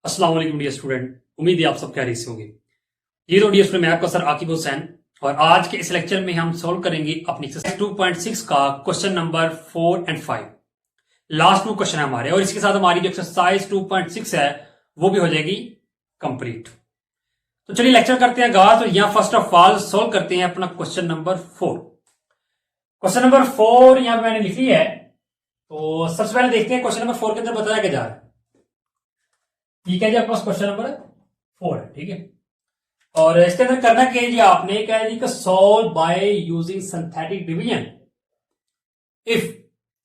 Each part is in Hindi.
अस्सलाम वालेकुम डियर स्टूडेंट, उम्मीद है आप सब खैरियत से होंगे। ये तो डियर स्टूडेंट, मैं आपका सर आकिब हुसैन और आज के इस लेक्चर में हम सॉल्व करेंगे अपनी एक्सरसाइज 2.6 का question number 4 and 5। Last 2 question है हमारे और इसके साथ हमारी जो एक्सरसाइज 2.6 है वो भी हो जाएगी कंप्लीट। तो चलिए लेक्चर करते हैं आगाज। तो यहां फर्स्ट ऑफ ऑल सॉल्व करते हैं अपना क्वेश्चन नंबर 4। क्वेश्चन नंबर 4 यहां पे मैंने लिख ली है। तो सबसे पहले देखते हैं क्वेश्चन नंबर 4 के अंदर बताया क्या जा रहा है। ठीक है जी, आपके पास क्वेश्चन नंबर 4 है। ठीक है, और इसके अंदर करना क्या है जी, आपने क्या है जी, solve by using synthetic division if.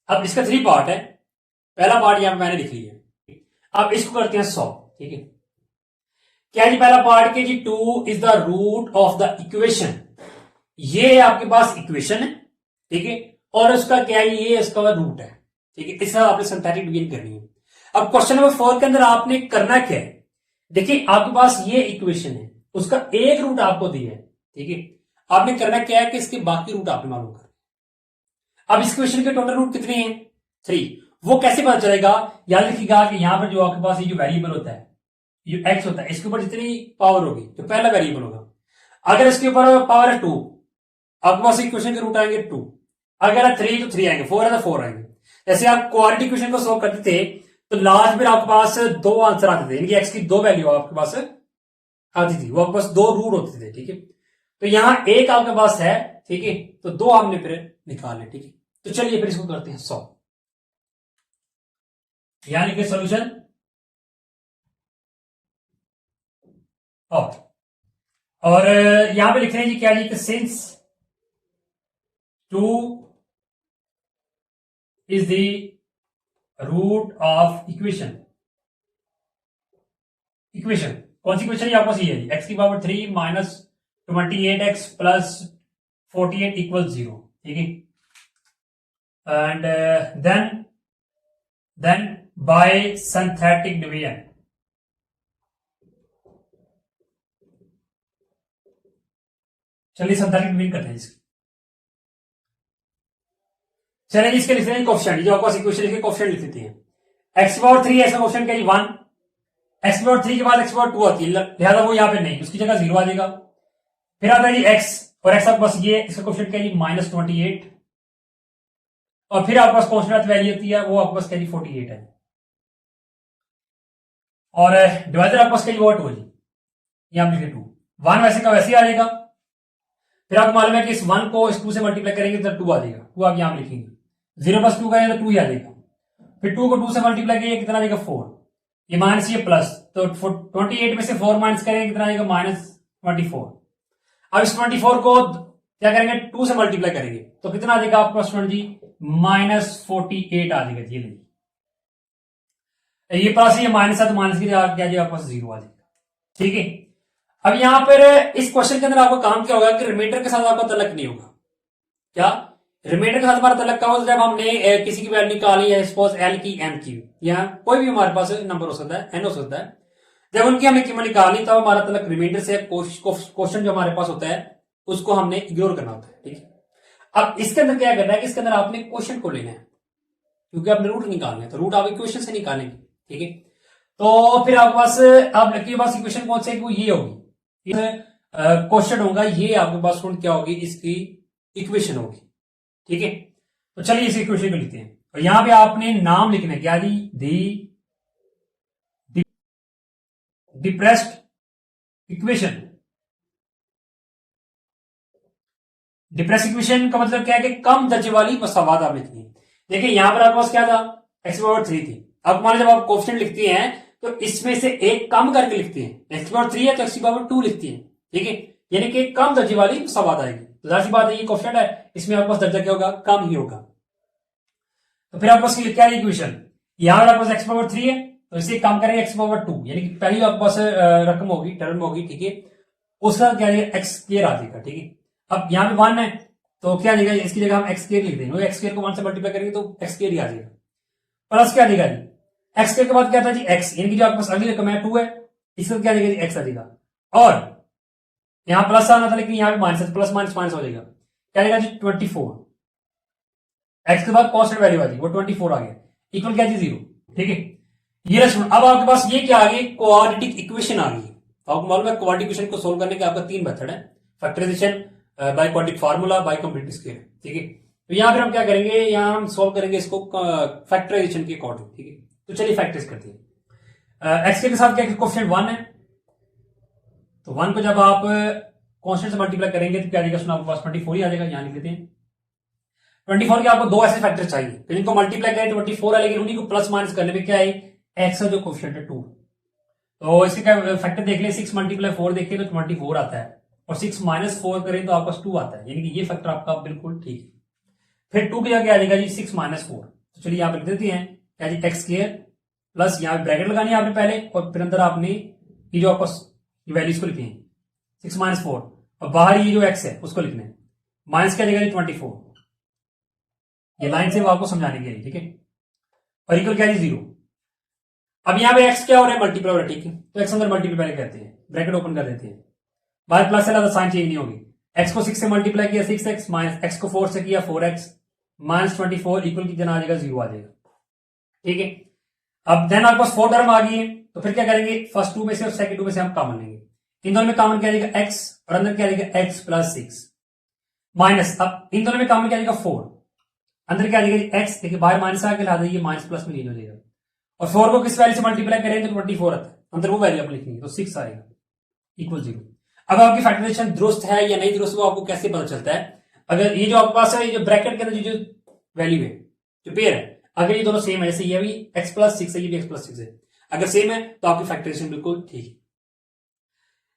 अब इसका 3 पार्ट है। पहला पार्ट यहां मैंने लिख लिया है। अब इसको करते हैं सॉल्व। ठीक है, क्या है जी पहला पार्ट के जी 2 is the root of the equation. ये आपके पास इक्वेशन है। ठीक है, और उसका क्या है, ये इसका रूट है। ठीक है, इसका आपने सिंथेटिक डिवीजन करनी है। अब क्वेश्चन नंबर 4 के अंदर आपने करना क्या है, देखिए आपके पास ये इक्वेशन है, उसका एक रूट आपको दिया है। ठीक है, आपने करना क्या है कि इसके बाकी रूट आपने मालूम कर। अब इस क्वेश्चन के टोटल रूट कितने हैं, 3। वो कैसे पता चलेगा, याद रखिएगा कि यहां पर जो आपके पास ये जो वेरिएबल होता है, ये एक्स होता है, इसके ऊपर जितनी पावर होगी तो पहला वेरिएबल होगा। अगर इसके ऊपर पावर है 2, आपके पास इक्वेशन के रूट आएंगे 2। अगर है 3 तो 3 आएंगे, 4 है तो 4 आएंगे। जैसे आप क्वाड्रेटिक इक्वेशन को सॉल्व करते थे तो लास्ट में आपके पास 2 आंसर आते थे, यानी एक्स की 2 वैल्यू आपके पास आती थी, वो आपके पास 2 रूट होते थे। ठीक है, तो यहां एक आपके पास है। ठीक है, तो 2 आपने फिर निकालने। ठीक है, तो चलिए फिर इसको करते हैं सॉल्व। यानी कि सॉल्यूशन और यहां पे लिख रहे हैं जी क्या जी कि since 2 is the root of equation. Equation कौन सी इक्वेशन है आपको, ये है एक्स की power 3 minus 28x plus 48 equal 0। ठीक है, and then by synthetic division. चलिए सिंथेटिक डिवीजन करते हैं इसकी। चलिए इसके लिखते हैं कोफिशिएंट, जो आपको इक्वेशन लिख के कोफिशिएंट लिख देते हैं। एक्स पावर 3 ऐसा कोफिशिएंट क्या 1, एक्स पावर 3 के बाद एक्स पावर 2 आती है, लिहाजा वो यहां पे नहीं, उसकी जगह 0 आ जाएगा। फिर आता है जी एक्स, और एक्स आपके पास ये इसका कोफिशिएंट क्या है माइनस 28, और फिर आपके पास कॉन्स्टेंट वैल्यू होती है वो आपके पास क्या 48 है, और डिवाइजर आपके पास क्या वो 2 जी, यहां लिखे 2। 1 वैसे का वैसे आ जाएगा। फिर आपको मालूम है कि इस 1 को इस 2 से मल्टीप्लाई करेंगे तो 2 आ जाएगा, 2 आप यहां लिखेंगे। 0 प्लस 2 करेंगे तो 2 ही आ जाएगा। फिर 2 को 2 से मल्टीप्लाई करिए कितना आ जाएगा 4, ये माइनस ये प्लस, तो 28 में से 4 माइनस करेंगे कितना आएगा माइनस 24। अब इस 24 को क्या करेंगे 2 से मल्टीप्लाई करेंगे तो कितना आ जाएगा आपके पास स्टूडेंट जी माइनस 48 आ जाएगा जी। ये प्लस ये माइनस है तो माइनस की क्या जाएगा आपके पास 0 आ जाएगा। ठीक है, अब यहां पर इस क्वेश्चन के अंदर आपका काम क्या होगा कि रिमाइंडर के साथ आपका तलक नहीं होगा। क्या रिमाइंडर के साथ हमारा तलक का होगा जब हमने किसी की वैल्यू निकाली है, सपोज एल की एम की, या कोई भी हमारे पास नंबर हो सकता है, एन हो सकता है, जब उनकी हमने कीमत निकाली तब हमारा तलक रिमाइंडर से क्वेश्चन जो हमारे पास होता है उसको हमने इग्नोर करना होता है। ठीक है, अब इसके अंदर क्या करना है कि इसके अंदर आपने क्वेश्चन को लेना है, क्योंकि आपने रूट निकालना है, तो रूट आप इक्वेशन से निकालेंगे। ठीक है, तो फिर आपके पास आपके पास इक्वेशन कौन सी है, वो ये होगी, क्वेश्चन होगा ये आपके पास क्या होगी, इसकी इक्वेशन होगी। ठीक है, तो चलिए इस इक्वेशन को लिखते हैं और यहां पे आपने नाम लिखना है क्या जी, दी डिप्रेस्ड इक्वेशन। डिप्रेस्ड इक्वेशन का मतलब क्या है कि कम दर्जे वाली मसावात आप लिखनी है। देखिए यहां पर आपके पास क्या था, एक्स पावर 3 थी। अब मान जब आप कोफिशिएंट लिखते हैं तो इसमें से एक कम करके लिखते हैं, एक्स पावर 3 है तो एक्स पावर 2 लिखते हैं। ठीक है, यानी कि कम दर्जे वाली मसावात आएगी। तो जाहिर सी बात है ये कोफिशिएंट है, इसमें आपके पास दर्जा क्या होगा, कम ही होगा। तो फिर आपके पास क्या है इक्वेशन, यहां पर आपके पास एक्स पावर 3 है तो इसे कम करेंगे एक्स पावर 2, यानी कि पहली आपके पास रकम होगी, टर्म होगी। ठीक है, उसका क्या है एक्स स्क्वायर आ जाएगा। ठीक है, अब यहां पे 1 है तो क्या आ जाएगा, इसकी जगह हम एक्स स्क्वायर लिख देंगे, एक्स स्क्वायर को 1 से मल्टीप्लाई करेंगे तो एक्स स्क्वायर ही आ जाएगा। प्लस क्या आ जाएगा जी, एक्स स्क्वायर के बाद क्या था जी एक्स, यानी कि जो आपके पास अगली रकम है 2 है, इसका क्या आ जाएगा जी एक्स आ जाएगा। और यहां प्लस आना था लेकिन यहां पे माइनस है, प्लस माइनस माइनस हो जाएगा, क्या आएगा जी 24। एक्स के बाद कॉन्स्टेंट वैल्यू आ जाएगी वो 24 आ गया, इक्वल क्या जी 0। ठीक है, ये रहा स्टूडेंट, अब आपके पास ये क्या आ गई, क्वाड्रेटिक इक्वेशन आ गई। तो आपको मालूम है क्वाड्रेटिक इक्वेशन को सोल्व करने के आपका 3 मेथड है, factorisation, by quadratic formula, by complete square. ठीक है, तो यहां पर हम क्या करेंगे, यहां हम सोल्व करेंगे इसको फैक्टराइजेशन के अकॉर्डिंग। ठीक है, तो चलिए फैक्टराइज करते हैं। एक्स के साथ क्या कोएफिशिएंट 1 है, तो 1 को जब आप कांस्टेंट से मल्टीप्लाई करेंगे तो क्या आ जाएगा, आपके पास 24 ही आ जाएगा। यहां लिख लेते हैं 24 के आपको दो ऐसे फैक्टर चाहिए, तो इनको मल्टीप्लाई करें 24 है, लेकिन उन्हीं को प्लस माइनस करने में क्या है, एक्स का जो कोएफिशिएंट है 2। तो इसके क्या फैक्टर देख ले, 6 मल्टीप्लाई 4 देखें तो 24 आता है, और 6 माइनस 4 करें तो आपके पास 2 आता है, यानी कि ये फैक्टर आपका बिल्कुल ठीक है। फिर 2 की जगह आ जाएगा जी 6 माइनस 4, तो चलिए यहां पर लिख देते हैं क्या जी, एक्स स्क्वायर प्लस यहाँ पे ब्रैकेट लगानी है आपने पहले, और फिर अंदर आपने ये जो आपको वैल्यूज को लिखनी है 6 माइनस 4, और बाहर ये जो एक्स है उसको लिखना है, माइनस क्या देगा जी 24, ये लाइन से वो आपको समझाने के लिए। ठीक है, और इक्वल क्या जी 0। अब यहां पे एक्स क्या हो रहा है, मल्टीप्लाई हो रहा है। ठीक है, तो एक्स अंदर मल्टीप्लाई पहले करते हैं, ब्रैकेट ओपन कर देते हैं, बाहर प्लस है तो साइन चेंज नहीं होगी। एक्स को 6 से मल्टीप्लाई किया 6x, माइनस एक्स को 4 से किया 4x, माइनस 24 इक्वल की जना आ जाएगा 0 आ जाएगा। ठीक है, अब देन आपके पास 4 टर्म आ गई है, तो फिर क्या करेंगे, फर्स्ट 2 में से और सेकंड 2 में से हम कॉमन लेंगे, इन दोनों में कॉमन क्या जाएगा x, और अंदर क्या जाएगा x प्लस 6, माइनस अब इन दोनों में कॉमन क्या जाएगा 4, अंदर क्या जाएगा x, देखिए बाहर माइनस आके ला देंगे, माइनस प्लस में चेंज हो जाएगा, और 4 को किस वैल्यू से मल्टीप्लाई करें तो 24 आता है, अंदर वो वैल्यू आप लिखनी है, तो 6 आएगा इक्वल 0। अब आपकी फैक्टराइजेशन दुरुस्त है या नहीं दुरुस्त, वो आपको कैसे पता चलता है, अगर ये जो आपके पास है, ये जो ब्रैकेट के अंदर जो वैल्यू है, जो पेयर है, अगर ये दोनों सेम है, जैसे ये भी x प्लस 6 है, ये भी x प्लस 6 है, अगर सेम है तो आपकी फैक्टराइजेशन बिल्कुल ठीक है।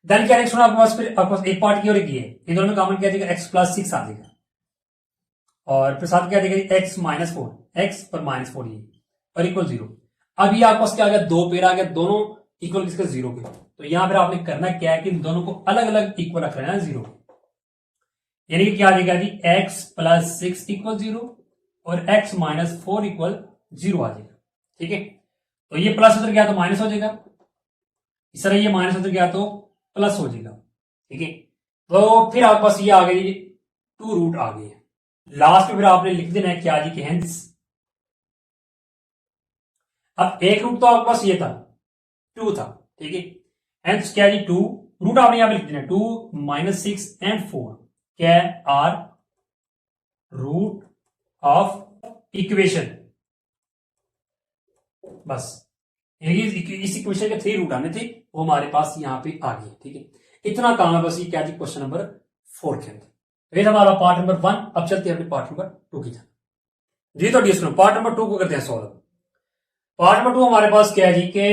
देन क्या है, आपके पास फिर आपके पास एक पार्ट की और एक ये, इन दोनों में कॉमन क्या जाएगा, x प्लस 6 आ जाएगा, और फिर साथ क्या जाएगा x माइनस 4, x और माइनस 4 ये, और इक्वल 0। अब ये आपके पास क्या आ गया, दो पेयर आ गया, दोनों इक्वल किसके 0 के, तो यहां पर आपने करना क्या है कि इन दोनों को अलग अलग इक्वल रख लेना है 0, यानी कि क्या आ जाएगा जी, x प्लस 6 इक्वल 0 और x माइनस 4 इक्वल 0 आ जाएगा। ठीक है, तो ये प्लस उधर गया तो माइनस हो जाएगा, इस तरह ये माइनस उधर गया तो प्लस हो जाएगा। ठीक है, तो फिर आपके पास ये आ गई 2 रूट आ गई है, लास्ट में फिर आपने लिख देना है क्या जी कि हेंस, अब एक रूट तो आपके पास ये था 2 था। ठीक है, हेंस क्या जी 2 रूट आपने यहां पे लिख देना 2 माइनस 6 एंड 4 क्या आर रूट ऑफ इक्वेशन, बस इस इक्वेशन के 3 रूट आने थे, वो हमारे पास यहां पे आ गए। ठीक है, इतना काम है बस ये क्या जी क्वेश्चन नंबर 4 के अंदर। ये हमारा पार्ट नंबर 1, अब चलते हैं अपने पार्ट नंबर 2 की तरफ। जी तो डियर पार्ट नंबर 2 को करते हैं सॉल्व। पार्ट नंबर 2 हमारे पास क्या है जी के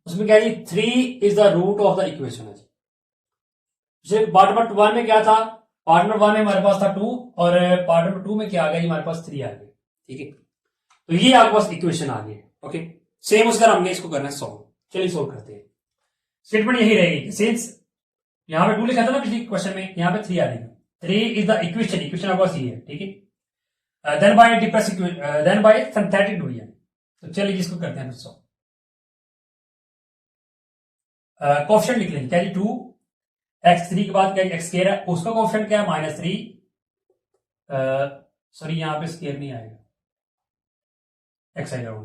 उसमें क्या है जी 3 is the root of the equation है जी। पार्ट नंबर 1 में क्या था, पार्ट नंबर 1 में हमारे पास था 2, और पार्ट नंबर 2 में क्या आ गया जी, हमारे पास 3 आ गया। ठीक है, तो ये आपके पास इक्वेशन आ गई। ओके, सेम उसका हमने इसको करना है सॉल्व, चलिए सॉल्व करते हैं। स्टेटमेंट यही रहेगी, सिंस यहां पे 2 लिखा था ना पिछले क्वेश्चन में, यहां पे 3 आ जाएगा, 3 इज द इक्वेशन, इक्वेशन आपके पास ये है। ठीक है, then by difference then by synthetic division, तो चलिए इसको करते हैं सॉल्व। कोएफिशिएंट लिख लेंगे क्या जी 2, x3 के बाद क्या एक्स स्क्वायर है, उसका कोएफिशिएंट क्या है -3, सॉरी यहां पे स्क्वायर नहीं आएगा, एक्स आएगा वो,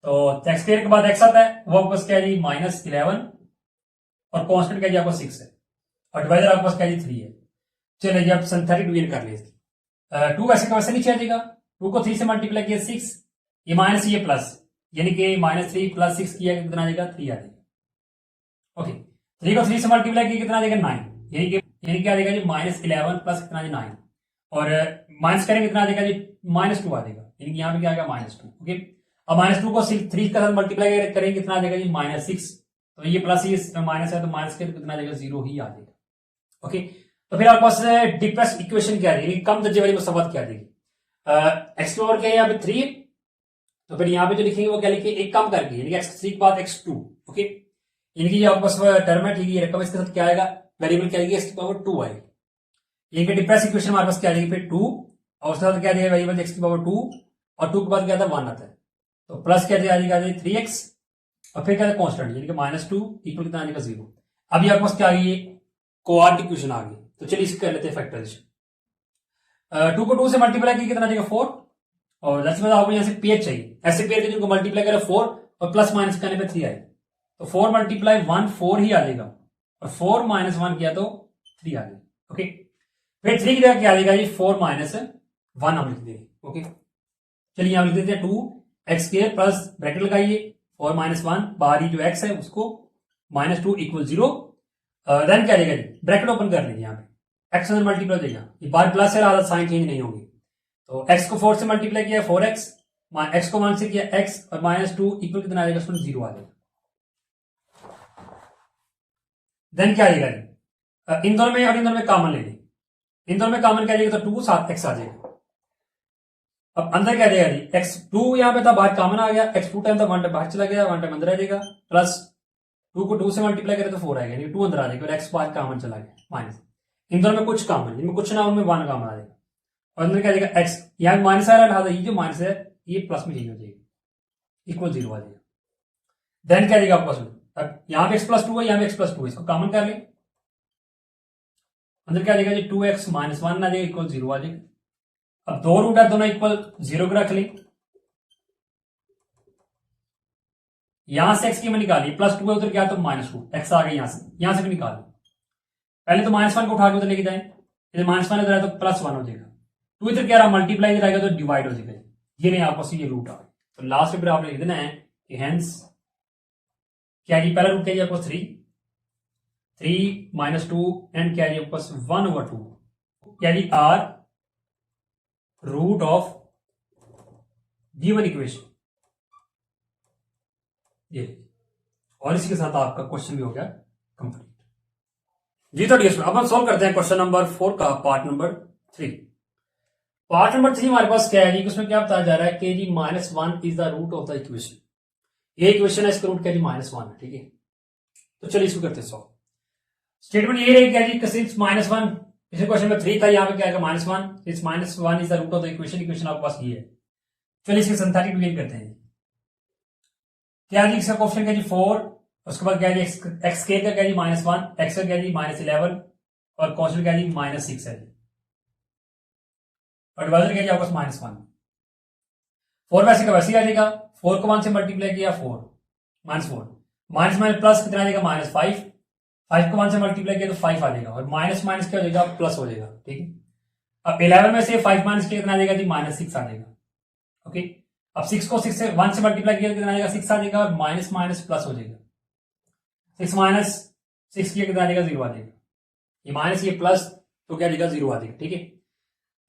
तो एक्स स्क्वायर के बाद एक्स आता है, वो आपके पास क्या है जी -11, और कांस्टेंट क्या जी आपको 6 है, और डिवाइडर आपके पास क्या जी 3 है। चलिए जी आप सिंथेटिक डिवीजन कर लें, 2 वैसे का वैसे नीचे आ जाएगा, 2 को 3 से मल्टीप्लाई किया 6, ये माइनस ये प्लस, यानी कि -3 प्लस 6 किया कितना आ जाएगा 3 आ जाएगा। ओके, 3 को 3 से मल्टीप्लाई किया कितना आ जाएगा 9, यानी क्या आ जाएगा जी -11 प्लस कितना जी 9, और माइनस करेंगे कितना आ जाएगा जी -2 आ जाएगा, यानी कि यहाँ पे क्या आएगा -2। ओके, अब -2 को सिर्फ 3 का साथ मल्टीप्लाई करेंगे कितना आ जाएगा जी -6, तो ये प्लस ये माइनस है तो माइनस के कितना आ जाएगा 0 ही आ जाएगा। ओके, तो फिर आपके पास डिफरेंस इक्वेशन क्या आ जाएगी, कम दर्जे वाली मुसावत क्या आ जाएगी, एक्स की पावर क्या है यहाँ पे 3, तो फिर यहाँ पे जो लिखेंगे वो क्या लिखेंगे एक कम करके, यानी x3 के बाद x2। ओके, यानी कि ये आपके पास टर्म है, ठीक है, ये रकम इसके साथ क्या आएगा, वेरिएबल क्या आएगी x की पावर 2 आएगी, यानी कि डिफरेंस इक्वेशन हमारे पास क्या आ जाएगी फिर 2, और उसके साथ क्या आ जाएगा वेरिएबल x की पावर 2, और 2 के बाद क्या आता है 1 आता है, तो प्लस क्या आ जाएगा 3x, और फिर क्या है कांस्टेंट, यानी कि -2 इक्वल कितना आ जाएगा 0। अभी आपके पास क्या आ गई क्वाड्रेटिक इक्वेशन आ गई, तो चलिए इसको कर लेते हैं फैक्टराइजेशन। 2 को 2 से मल्टीप्लाई किया कितना आ जाएगा 4, और जैसे आपको यहाँ से पेयर चाहिए, ऐसे पेयर के जिनको मल्टीप्लाई करें 4 और प्लस माइनस करने पे 3 आएगा, तो 4 मल्टीप्लाई 1 4 ही आ जाएगा, और 4 माइनस 1 किया तो 3 आ जाएगा। ओके, फिर 3 की जगह क्या आ जाएगा जी, 4 माइनस 1 हम लिख देंगे। ओके, चलिए यहां लिख देते हैं 2x² प्लस ब्रैकेट लगाइए 4 माइनस 1, बाहर ही जो x है उसको -2 इक्वल 0, देन क्या आ जाएगा जी, ब्रैकेट ओपन कर लीजिए, यहाँ पे x मल्टीप्लाई हो जाएगा, ये बाहर प्लस है, आधा साइन चेंज नहीं होगी, तो x को 4 से मल्टीप्लाई किया 4x, x को 1 से किया x, और -2 इक्वल कितना आ जाएगा, उसमें 0 आ जाएगा। देन क्या आ जाएगा जी, इन दोनों में और इन दोनों में कॉमन ले लें, इन दोनों में कॉमन क्या आ जाएगा, तो 2 साथ x आ जाएगा। अब अंदर क्या आ जाएगा जी, x2 यहां पे था, बाहर कॉमन आ गया, x2 टाइम था, 1 टाइम बाहर चला गया, 1 टाइम अंदर आ जाएगा, प्लस 2 को 2 से मल्टीप्लाई करें तो 4 आएगा, यानी 2 अंदर आ जाएगा, और x बाहर कॉमन चला गया, माइनस, इन दोनों में कुछ कॉमन, इनमें कुछ ना, उनमें 1 कॉमन आ जाएगा, और अंदर क्या आ जाएगा x, यहाँ माइनस आ रहा है, ये जो माइनस है ये प्लस में चेंज हो जाएगा, इक्वल 0 आ जाएगा। देन क्या आ जाएगा आपका, अब यहाँ पे x+2 है, यहाँ पे x+2 है, इसको कॉमन कर लें, अंदर क्या आ जाएगा जी, 2x माइनस 1 आ जाएगा, इक्वल 0 आ जाएगा। अब 2 रूट है, दोनों इक्वल 0 को रख लें, यहां से x की मैं निकाली, +2 है, उधर क्या तो -2, x आ गया यहां से भी निकाल, पहले तो -1 को उठा के उधर लेके जाए, इधर -1 इधर है तो +1 हो जाएगा, 2 इधर क्या रहा मल्टीप्लाई, इधर आएगा तो डिवाइड हो जाएगा, ये नहीं आपस में ये रूट आ गया, तो लास्ट पेपर आपने लिख देना है कि हेंस क्या जी, पहला रूट क्या जी आपको 3 -2 एंड क्या जी आपको 1/2, क्या जी are root of given equation, ये, और इसी के साथ आपका क्वेश्चन भी हो गया कंप्लीट जी। तो डियर अब हम सॉल्व करते हैं क्वेश्चन नंबर 4 का पार्ट नंबर 3। पार्ट नंबर 3 हमारे पास क्या है जी, उसमें क्या बताया जा रहा है कि जी -1 is the root of the equation, ये इक्वेशन है, इसका रूट क्या जी -1 है, ठीक है। तो चलिए इसको करते हैं सॉल्व। स्टेटमेंट ये रहेगी क्या जी, सिंस -1, पिछले क्वेश्चन में 3 था, यहाँ पे क्या है -1, since -1 is the root of the equation, equation आपके पास ये है। चलिए इसके सिंथेटिक बिगिन करते हैं, क्या जी इसका क्वेश्चन क्या जी 4, उसके बाद क्या जी एक्स के का क्या जी -1, एक्स का क्या जी -11, और क्वेश्चन क्या जी -6 है, और डिवाइजर क्या जी आपको -1, 4 वैसे का वैसे ही आ जाएगा, 4 को 1 से मल्टीप्लाई किया 4 -4, माइनस माइनस प्लस कितना आ जाएगा -5, 5 को 1 से मल्टीप्लाई किया तो 5 आ जाएगा, और माइनस माइनस क्या हो जाएगा, प्लस हो जाएगा, ठीक है। अब 11 में से 5 माइनस किया कितना आ जाएगा जी -6 आ जाएगा, ओके। अब 6 को 6 से 1 से मल्टीप्लाई किया कितना आ जाएगा, 6 आ जाएगा, और माइनस माइनस प्लस हो जाएगा, 6 माइनस 6 किया कितना आ जाएगा, 0 आ जाएगा, ये माइनस ये प्लस, तो क्या आ जाएगा 0 आ जाएगा, ठीक है।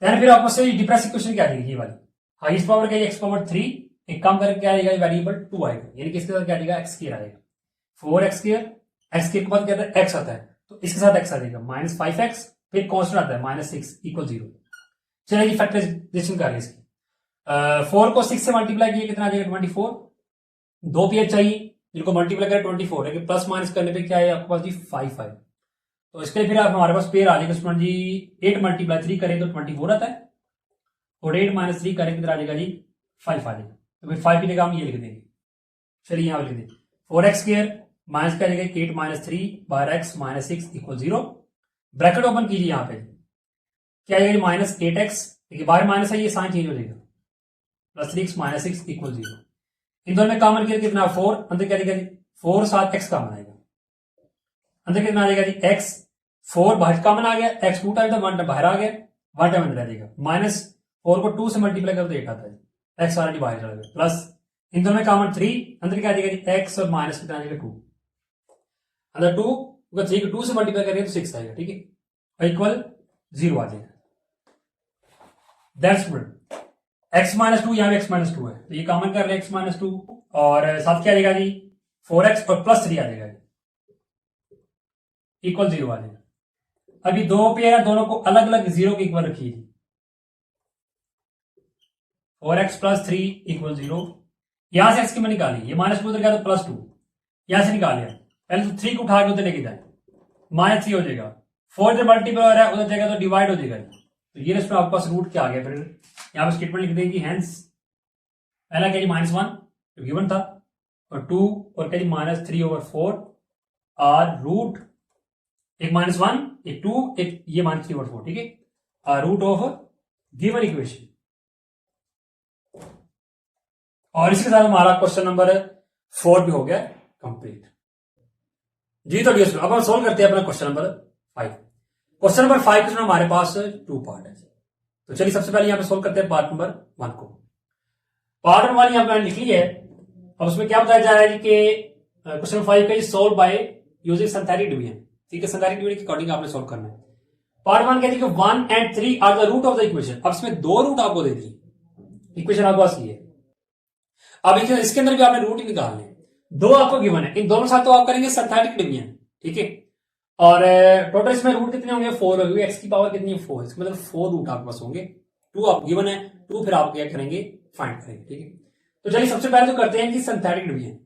देन फिर आपको से डिफरेंस इक्वेशन क्या आ जाएगी, ये वाली हाईएस्ट पावर क्या है x⁻3, एक कम करके क्या आएगा वेरिएबल 2 आएगा, यानी कि इसके साथ क्या आ जाएगा x² आएगा, 4x², x के बाद क्या आता है x आता है, तो इसके साथ x आ जाएगा -5x, फिर कांस्टेंट आता है -6 इक्वल 0। चलिए फैक्टराइजेशन कर लें इसकी, 4 को 6 से मल्टीप्लाई किया कितना आ जाएगा 24, 2 पेयर चाहिए जिनको मल्टीप्लाई करें 24, लेकिन प्लस माइनस करने पे क्या है आपके पास जी 5 है, तो इसके लिए फिर आप हमारे पास पेयर आ जाएगा उसमें जी 8 × 3 करें तो 24 आता है, और 8 - 3 करें कितना आ जाएगा जी 5 आ जाएगा, तो फिर 5 की जगह हम ये लिख देंगे, चलिए यहाँ लिख देंगे 4x² माइनस क्या जाएगा 8 - 3 बार x -6 इक्वल 0, ब्रैकेट ओपन कीजिए, यहाँ पे क्या आएगा -8x, देखिए बाहर माइनस है, ये साइन चेंज हो जाएगा, +3x -6 इक्वल 0, इन दोनों में कॉमन किया कितना 4, अंदर क्या जाएगा जी 4 साथ x कॉमन आएगा, अंदर कितना आ जाएगा जी x, 4 बाहर कॉमन आ गया, x 2 टाइम था 1 बाहर आ गया, 1 टाइम अंदर आ जाएगा, -4 को 2 से मल्टीप्लाई करो तो 8 आता है, x ऑलरेडी बाहर चला गया, प्लस इन दोनों में कॉमन 3, अंदर क्या आ जाएगा जी x, और माइनस कितना आ जाएगा 2, अंदर 2 को 3 को 2 से मल्टीप्लाई करेंगे तो 6 आएगा, ठीक है, इक्वल 0 आ जाएगा। दैट्स गुड, x -2 यहाँ पे x -2 है, तो ये कॉमन कर रहे हैं x -2, और साथ क्या आ जाएगा जी 4x और +3 आ जाएगा, इक्वल 0 आ जाएगा। अभी दो पेयर है, दोनों को अलग अलग 0 के इक्वल रखिए, 4x + 3 इक्वल 0, यहां से x की मैं निकाली, ये -2 उधर गया तो +2, यहां से निकाल लिया, पहले तो 3 को उठा के उधर लेके जाए, -3 हो जाएगा, 4 जब मल्टीप्लाई हो रहा है उधर जाएगा तो डिवाइड हो जाएगा, तो ये इसमें आपके पास रूट क्या आ गया, फिर यहां पर स्टेटमेंट लिख देंगे हेंस पहला क्या जी -1 जो गिवन था, और 2 और क्या जी -3/4 आर रूट, एक -1 एक 2 एक ये -3/4, ठीक है, रूट ऑफ गिवन इक्वेशन। और इसके साथ हमारा क्वेश्चन नंबर 4 भी हो गया कंप्लीट जी। तो डियर अब हम सोल्व करते हैं अपना question number 5। Question number 5 question हमारे पास 2 पार्ट है। तो चलिए सबसे पहले यहां पे सोल्व करते हैं पार्ट नंबर 1 को। पार्ट नंबर 1 यहां पे लिख ली है। अब उसमें क्या बताया जा रहा है कि क्वेश्चन 5 का solve bye using synthetic division. ठीक है, सिंथेटिक डिवीजन के अकॉर्डिंग आपने सोल्व करना है। पार्ट 1 कहती है कि 1 and 3 are the root of the equation. अब इसमें 2 रूट आपको दे दी, इक्वेशन आपके पास ये है। अब इसके अंदर भी आपने रूट ही निकालने, 2 आपको गिवन है, इन दोनों साथ तो आप करेंगे सिंथेटिक डिवीजन। ठीक है, और टोटल इसमें रूट कितने होंगे, 4 होंगे। एक्स की पावर कितनी है, 4, इसका मतलब 4 रूट आपके पास होंगे। 2 आप गिवन है, 2 फिर आप क्या करेंगे, फाइंड करेंगे। ठीक है, तो चलिए सबसे पहले तो करते हैं कि सिंथेटिक डिवीजन।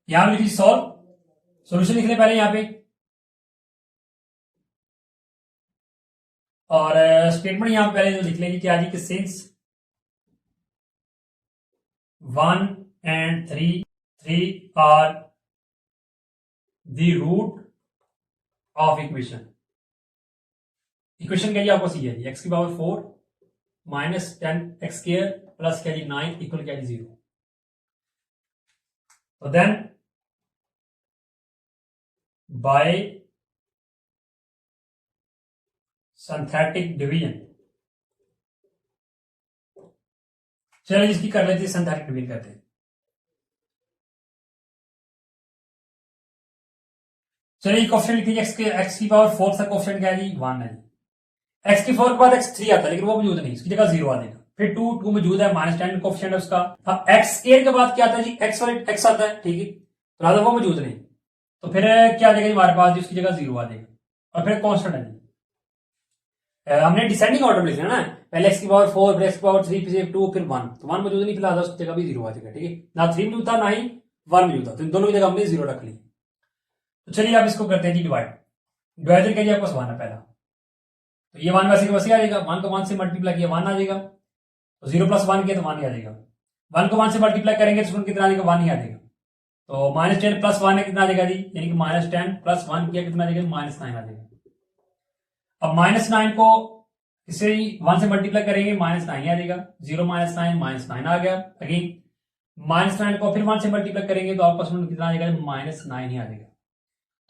यहां लिखिए सॉल्व, सॉल्यूशन लिख लें पहले यहां पे, और स्टेटमेंट यहां पे पहले जो लिख लेंगे क्या जी कि since 1 and 3 are the root of equation। Equation क्या जी आपको सी है, एक्स की power 4 minus 10x square plus क्या जी 9 इक्वल क्या जी 0। तो देन बाय सिंथेटिक डिवीजन, चलिए इसकी कर लेते हैं, सिंथेटिक डिवीजन करते हैं। चलिए कोएफिशिएंट लिख लीजिए, एक्स की पावर 4 का कोएफिशिएंट क्या है जी 1 है। एक्स की 4 के बाद x3 आता है, लेकिन वो मौजूद नहीं, इसकी जगह 0 आ जाएगा। फिर 2 मौजूद है, -10 कोएफिशिएंट है उसका। अब एक्स स्क्वायर के बाद क्या आता है जी, एक्स वाले एक्स आता है। ठीक है, तो राधा वो मौजूद नहीं, तो फिर क्या आ जाएगा जी हमारे पास जी, उसकी जगह 0 आ जाएगा। और फिर कांस्टेंट है जी, हमने डिसेंडिंग ऑर्डर में लिखना है ना, पहले एक्स की पावर 4, फिर एक्स की पावर 3, फिर 2, फिर 1। तो 1 मौजूद नहीं, फिलहाल उसकी जगह भी 0 आ जाएगा। ठीक है, ना 3 मौजूद था ना ही 1 मौजूद था, तो इन दोनों की जगह हमने 0 रख ली। तो चलिए आप इसको करते हैं जी डिवाइड। डिवाइडर क्या जी आपको 1 है पहला, तो ये 1 वैसे के वैसे आ जाएगा। 1 को 1 से मल्टीप्लाई किया 1 आ जाएगा, तो 0 + 1 किया तो 1 ही आ जाएगा। 1 को 1 से मल्टीप्लाई करेंगे तो कितना आ जाएगा, 1 ही आ जाएगा। तो -10 + 1 है कितना आ जाएगा जी, यानी कि -10 + 1 किया कितना आ जाएगा, -9 आ जाएगा। अब -9 को इसे 1 से मल्टीप्लाई करेंगे -9 ही आ जाएगा। 0 - 9 -9 आ गया। अगेन -9 को फिर 1 से मल्टीप्लाई करेंगे तो आपका कितना आ जाएगा, -9 ही आ जाएगा।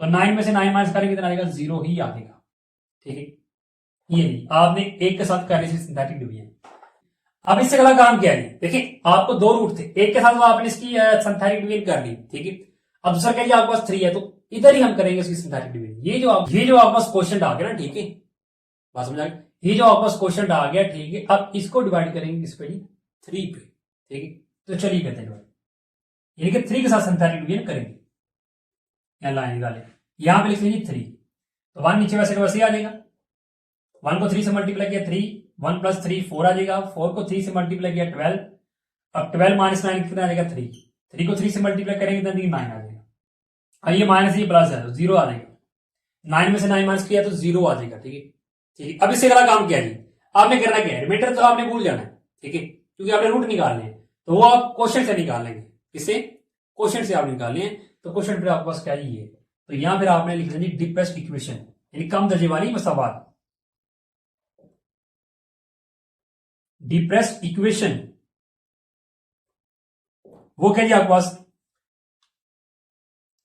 तो 9 में से 9 माइनस करेंगे कितना आ जाएगा, 0 ही आ जाएगा। ठीक है, ये नहीं, आपने एक के साथ कर ली सिंथेटिक डिवीजन। अब इससे अगला काम क्या है, देखिए आपको 2 रूट थे, एक के साथ तो आपने इसकी सिंथेटिक डिवीजन कर ली। ठीक है, अब दूसरा क्या है, आपके पास 3 है, तो इधर ही हम करेंगे इसकी सिंथेटिक डिवीजन। ये जो आपके पास क्वेश्चन आ गया ना, ठीक है, बात समझ आ गई, ये जो आपके पास क्वेश्चन आ गया, ठीक है, अब इसको डिवाइड करेंगे किस पे जी, 3 पे। ठीक है, तो चलिए करते हैं डिवाइड, यानी कि 3 के साथ सिंथेटिक डिवीजन करेंगे। यहां लाइन निकाले, यहां पे लिख लीजिए 3, तो 1 नीचे वैसे का वैसे आ जाएगा। 1 को 3 से मल्टीप्लाई किया 3, 1 + 3 4 आ जाएगा। 4 को 3 से मल्टीप्लाई किया 12, अब 12 - 9 कितना आ जाएगा, 3। 3 को 3 से मल्टीप्लाई करेंगे कितना, 9 आ जाएगा। अब ये माइनस ये प्लस है तो 0 आ जाएगा। 9 में से 9 माइनस किया तो 0 आ जाएगा। ठीक है, ठीक है, अब इससे अगला काम क्या है, आपने करना क्या है, रिमाइंडर तो आपने भूल जाना है। ठीक है, क्योंकि आपने रूट निकालने हैं, तो वो आप क्वेश्चन से निकाल लेंगे। किससे, क्वेश्चन से आप निकालने हैं। तो क्वेश्चन फिर आपके पास क्या है, ये, तो यहां फिर आपने लिख लेंगे डिप्रेस्ड इक्वेशन, यानी कम दर्जे वाली मसावात। डिप्रेस्ड इक्वेशन वो क्या जी आपके पास,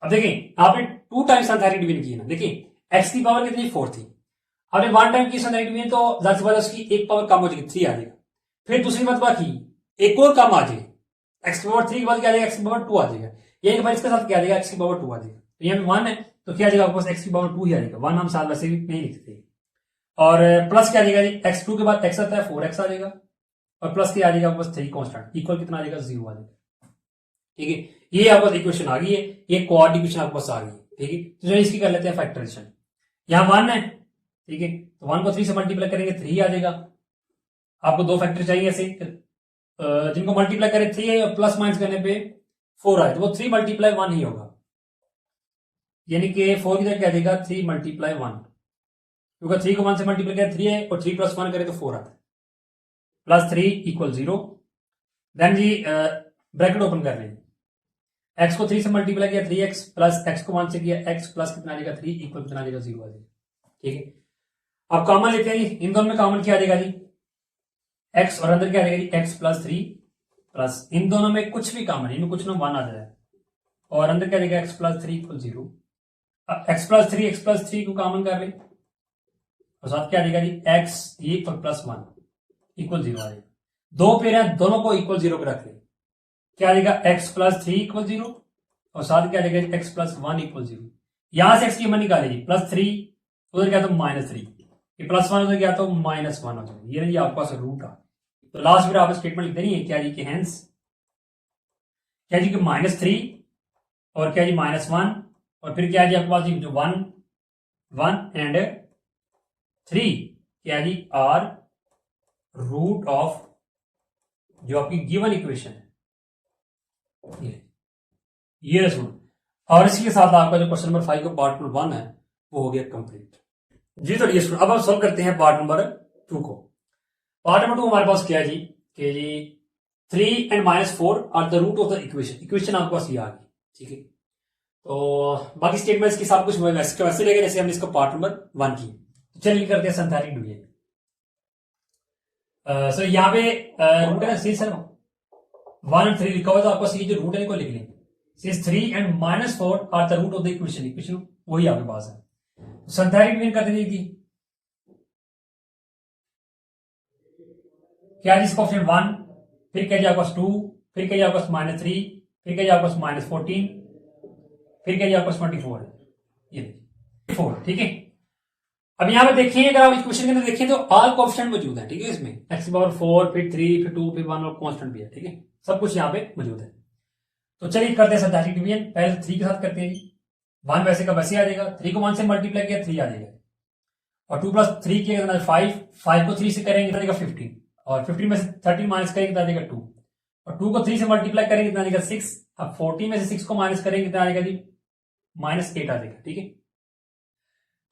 अब देखें आपने 2 टाइम्स सिंथेटिक डिवीजन की ना, देखिए एक्स की पावर कितनी 4 थी, आपने 1 टाइम की सिंथेटिक डिवीजन तो जाहिर सी बात है उसकी एक पावर कम हो जाएगी, 3 आ जाएगा। फिर दूसरी मरतबा की एक और कम आ जाएगी, एक्स की पावर 3 के बाद क्या आ जाएगा, एक्स की पावर 2 आ जाएगा। ये एक बार इसके साथ क्या आ जाएगा, एक्स की पावर 2 आ जाएगा। तो यहाँ पे 1 है तो क्या आ जाएगा आपके पास, एक्स की पावर 2 ही आ जाएगा। 1 हम साथ वैसे भी नहीं लिखते थे। और प्लस क्या आ जाएगा जी, x2 के बाद x आता है 4x आ जाएगा, और प्लस क्या आ जाएगा आपके पास 3 कांस्टेंट, इक्वल कितना आ जाएगा, 0 आ जाएगा। ठीक है, ये आपके पास इक्वेशन आ गई है, ये क्वाड इक्वेशन आपके पास आ गई है। ठीक है, तो इसकी कर लेते हैं फैक्टराइजेशन। यहां 1 है, ठीक है, तो 1 को 3 से मल्टीप्लाई करेंगे 3 आ जाएगा। आपको 2 फैक्टर चाहिए ऐसे, जिनको मल्टीप्लाई करें 3 प्लस माइनस करने पे 4 आए, तो वो 3 × 1 ही होगा, यानी कि 4 की जगह क्या देगा, 3 × 1, क्योंकि 3 को 1 से मल्टीप्लाई करें 3 है, और 3 + 1 करें तो 4 आता है, +3 = 0। देन जी ब्रैकेट ओपन कर लेंगे, x को 3 से मल्टीप्लाई किया 3x, प्लस x को 1 से किया x, प्लस कितना आ जाएगा 3 इक्वल कितना आ जाएगा, 0 आ जाएगा। ठीक है, अब कॉमन लेते हैं जी, इन दोनों में कॉमन क्या आ जाएगा जी, x, और अंदर क्या आ जाएगा जी, x + 3 प्लस इन दोनों में कुछ भी कॉमन, इनमें कुछ ना 1 आ जाए और अंदर क्या देगा x plus 3 equal 0। x plus three को कॉमन कर ले और साथ क्या देगा जी x ये और प्लस 1 इक्वल 0 आएगा। दो पेयर है, दोनों को इक्वल 0 पे रख ले, क्या देगा x प्लस 3 इक्वल 0 और साथ क्या देगा x प्लस 1 इक्वल 0। यहां से x की कीमत निकालेगी प्लस 3, उधर क्या तो माइनस 3, ये प्लस 1 उधर क्या तो माइनस 1 हो जाएगा। ये नहीं आपके पास रूट आ, तो लास्ट में आप स्टेटमेंट लिख देनी है क्या जी कि हेंस क्या जी कि माइनस 3 और क्या जी माइनस 1 और फिर क्या जी आपके पास जो 1 एंड 3 क्या जी आर रूट ऑफ जो आपकी गिवन इक्वेशन है, ये रसूल। और इसी के साथ आपका जो क्वेश्चन नंबर 5 का पार्ट नंबर 1 है वो हो गया कंप्लीट जी। तो ये अब हम सॉल्व करते हैं पार्ट नंबर 2 को। पार्ट नंबर 2 हमारे पास क्या है जी कि जी 3 and -4 are the root of the equation. Equation आपके पास ये आ गई, ठीक है। तो बाकी स्टेटमेंट्स की सब कुछ वैसे लेंगे जैसे हमने इसका पार्ट नंबर 1 की। तो चलिए करते हैं सिंथेटिक डिवीजन। सो यहाँ पे रूट है सी सर 1 and 3 लिखा हुआ, तो आपको सी जो रूट है को लिख लेंगे। Since 3 and -4 are the root of the equation, equation वही आपके पास है। सिंथेटिक डिवीजन करते जाइए, क्या है इसका ऑप्शन 1, फिर क्या आपके पास 2, फिर क्या आपके पास -3, फिर क्या आपके पास -14, फिर क्या आपके पास 24 है, ये 4, ठीक है। अब यहां पर देखिए अगर आप इक्वेशन के अंदर देखें तो ऑल कोएफिशिएंट मौजूद है, ठीक है। इसमें x की पावर 4 फिर 3 फिर 2 फिर 1 और कांस्टेंट भी है, ठीक है। सब कुछ यहाँ पे मौजूद है। तो चलिए करते हैं सिंथेटिक डिवीजन। पहले 3 के साथ करते हैं जी। 1 वैसे का वैसे आ जाएगा, 3 को 1 से मल्टीप्लाई किया 3 आ जाएगा और 2 + 3 किया 5 को 3 से करेंगे कितना 15 और 15 में से 13 माइनस करेंगे कितना देगा 2 और 2 को 3 से मल्टीप्लाई करेंगे कितना देगा 6। अब 14 में से 6 को माइनस करेंगे कितना आएगा जी -8 आ जाएगा, ठीक है।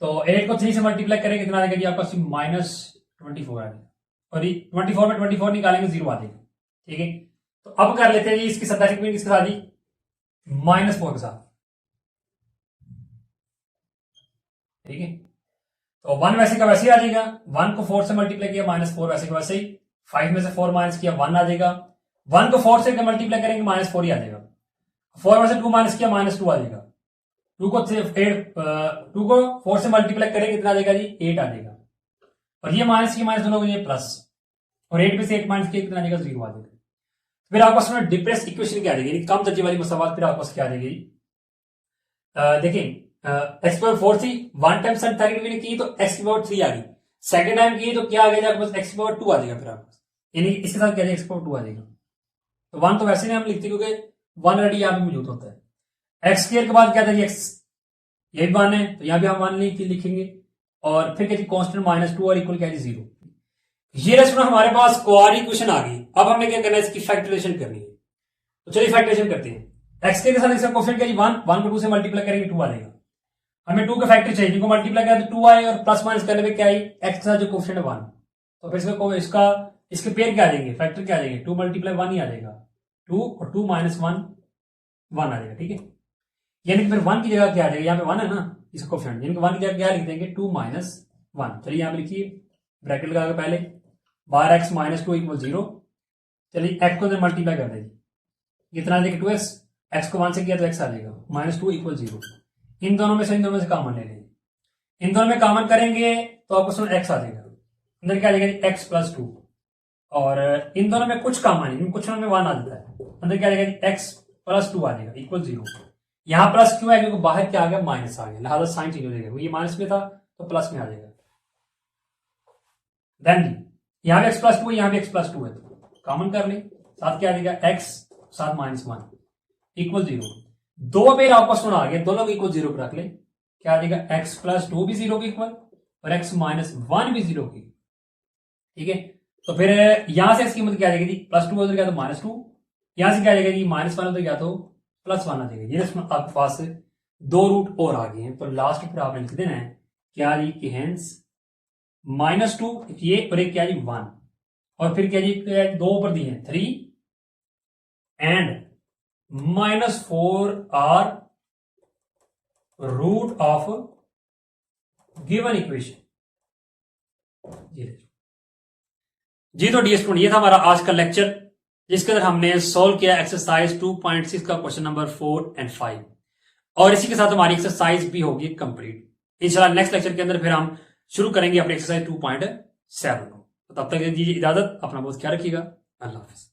तो 8 को 3 से मल्टीप्लाई करेंगे कितना आएगा जी आपका -24 आ जाएगा और 24 में 24 निकालेंगे 0 आ जाएगा, ठीक है। तो अब कर लेते हैं जी इसकी सिंथेटिक डिवीजन किसके साथ जी -4 के साथ, ठीक है। तो 1 वैसे का वैसे ही आ जाएगा, 1 को 4 से मल्टीप्लाई किया -4 वैसे का वैसे ही, 5 में से 4 माइनस किया 1 आ जाएगा, 1 को 4 से मल्टीप्लाई करेंगे -4 ही आ जाएगा, 4 में से 2 माइनस किया -2 आ जाएगा, 2 को 4 से मल्टीप्लाई करेंगे कितना आ जाएगा जी 8 आ जाएगा और ये माइनस की माइनस दोनों ये प्लस और 8 में से 8 माइनस किया कितना आ जाएगा 0 आ जाएगा। फिर आपके पास डिप्रेस इक्वेशन क्या आ जाएगी, कम दर्जे वाली मसावात फिर आपके पास क्या आ जाएगी। देखिए x पावर 4 थी, 1 टाइम सिंथेटिक डिवीजन की तो x की पावर 3 आ गई, सेकंड टाइम की तो क्या आ गया आपके पास x की पावर 2 आ जाएगा, फिर आपके पास यानी इसके साथ क्या जाएगा x की पावर 2 आ जाएगा। तो 1 तो वैसे नहीं हम लिखते क्योंकि 1 ऑलरेडी यहाँ पे मौजूद होता है। x स्क्वायर के बाद क्या था जी x, ये भी 1 है तो यहाँ भी हम 1 लिखेंगे और फिर क्या जी कांस्टेंट -2 और इक्वल क्या जी 0। ये रेस्टोरेंट हमारे पास क्वाड इक्वेशन आ गई। अब हमें क्या करना है इसकी फैक्टराइजेशन करनी है, तो चलिए फैक्टराइजेशन करते हैं। x के साथ इसका कोएफिशिएंट क्या जी 1 को 2 से मल्टीप्लाई करेंगे 2 आ जाएगा, हमें 2 का फैक्टर चाहिए, जिनको मल्टीप्लाई करें तो 2 आए और प्लस माइनस करने में क्या आई x के साथ जो कोएफिशिएंट है 1, तो फिर इसके पेयर क्या आ जाएंगे फैक्टर क्या आ जाएंगे 2 × 1 ही आ जाएगा, 2 और 2 - 1 1 आ जाएगा, ठीक है। यानी कि फिर 1 की जगह क्या आ जाएगा, यहाँ पे 1 है ना इसका कोएफिशिएंट, यानी कि 1 की जगह क्या लिख देंगे 2 - 1। चलिए यहाँ पे लिखिए ब्रैकेट लगा के पहले बार x - 2 = 0। चलिए x को मल्टीप्लाई कर देंगे कितना आ जाएगा 2x, x को 1 से किया तो x आ जाएगा -2 = 0। इन दोनों में से कॉमन ले लेंगे, इन दोनों में कॉमन करेंगे तो आपको सुन x आ जाएगा, अंदर क्या आ जाएगा x + 2 और इन दोनों में कुछ कॉमन है, कुछ में 1 आ जाता है, अंदर क्या आ जाएगा x + 2 आ जाएगा इक्वल 0। यहां प्लस क्यों है क्योंकि बाहर क्या आ गया माइनस आ गया, लिहाजा साइन चेंज हो जाएगा, ये माइनस में था तो प्लस में आ जाएगा। देन यहां भी x + 2 यहां भी x + 2 है तो कॉमन कर ले, साथ क्या आ जाएगा x साथ -1 इक्वल 0। दो पेयर आपको सुना आ गया, दोनों को इक्वल 0 पर रख ले, क्या आ जाएगा x + 2 भी 0 के इक्वल और x - 1 भी 0 की, ठीक है। तो फिर यहां से इसकी कीमत क्या आ जाएगी +2 उधर गया तो -2, यहां से क्या आ जाएगा जी -1 उधर गया तो +1 आ जाएगा। ये आपके पास 2 रूट और आ गए हैं, तो लास्ट पर आपने लिख देना है क्या जी कि हेंस -2 ये और एक क्या जी 1 और फिर क्या जी 2 ऊपर दिए हैं 3 and -4 are root of given equation. जी तो डियर स्टूडेंट ये था हमारा आज का लेक्चर, जिसके अंदर हमने सोल्व किया एक्सरसाइज 2.6 का क्वेश्चन नंबर 4 एंड 5। और इसी के साथ हमारी एक्सरसाइज भी होगी कंप्लीट। इंशाल्लाह नेक्स्ट लेक्चर के अंदर फिर हम शुरू करेंगे अपनी एक्सरसाइज 2.7 को। तो तब तक दीजिए इजाजत, अपना बहुत ख्याल रखिएगा। अल्लाह हाफिज।